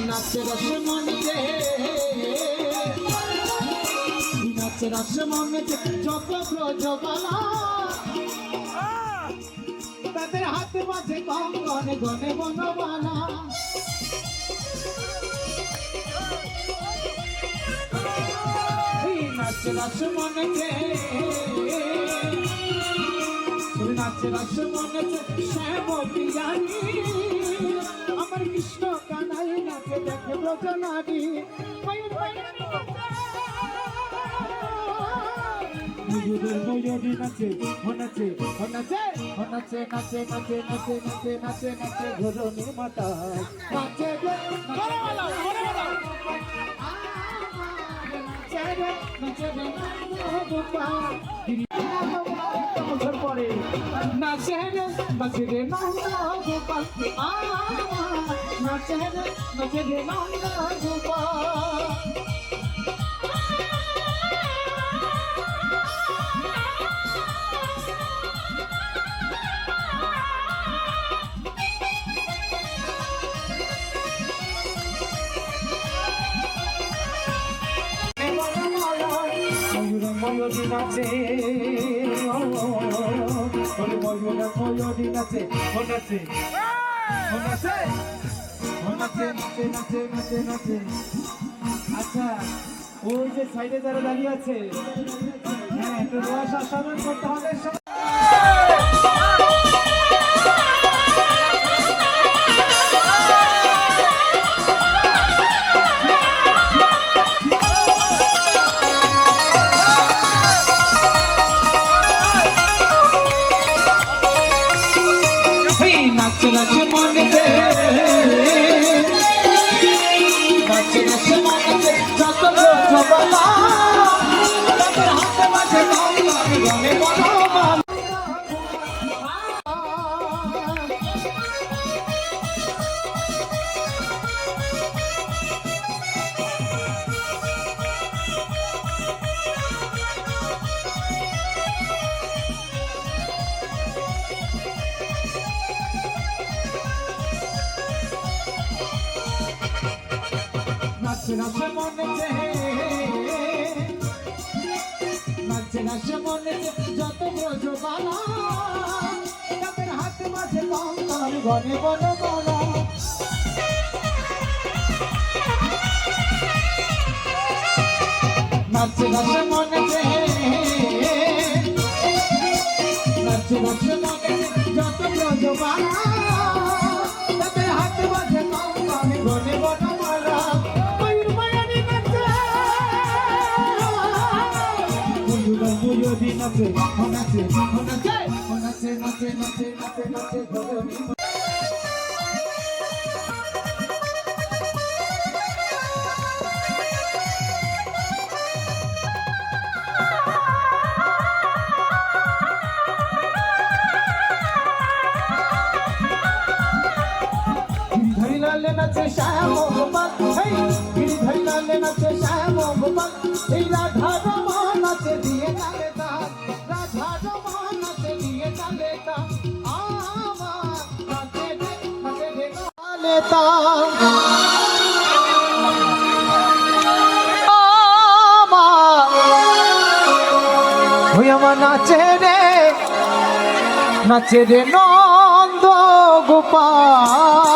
নাচে রসে মনেতে নাচে রসে মনেতে যত ব্রজবালা তাদের হাতে মাঝে কঙ্গনে গনে বনমালা নাচে রসে মনেতে নাচে রসে মনেতে শ্যাম প্রিয়ানি আমার কৃষ্ণ কানাই নাচে দেখে ব্রজনারী ময়ূরী নাচে নাচে নাচে নাচে নাচে নাচে নাচে নাচে নাচে নাচে ঘরণী মাতা নাচে পরে নাচে রে নাচে রে নন্দা গোপাল নাচে রে নাচে রে নন্দা গোপাল ময়ূরী নাচে ময়ূরী নাচে নাচে নাচে নাচে নাচে নাচে নাচে নাচে আচ্ছা ওই যে সাইডে যারা দাঁড়িয়ে আছে হ্যাঁ একটু রোয়াশ আস্বাদন করতে হবে নাচে নাচে মনেতে নাচে নাচে মনেতে যত ব্রজবালা তাদের হাতে মাঝে কঙ্গনে গনে বনমালা নাচে নাচে মনেতে নাচে নাচে মনেতে যত ব্রজবালা তাদের হাতে মাঝে কঙ্গনে গনে বনমালা নাচে নাচে মনেতে নাচে নাচে মনেতে যত ব্রজবালা তাদের হাতে মাঝে কঙ্গনে গনে বনমালা ময়ূরী নাচে নাচে নাচে নাচে নাচে নাচে নাচে নাচে ঘরণী ধরিলালে নাচে শ্যাম গোপাল গিরি ধরিলালে নাচে শ্যাম গোপাল এই রাধা রমন নাচে দিয়ে চালে তার রাধা রমন নাচে দিয়ে চালে তার আমার নাচে রে চালে তার আমার নাচে রে নন্দ গোপাল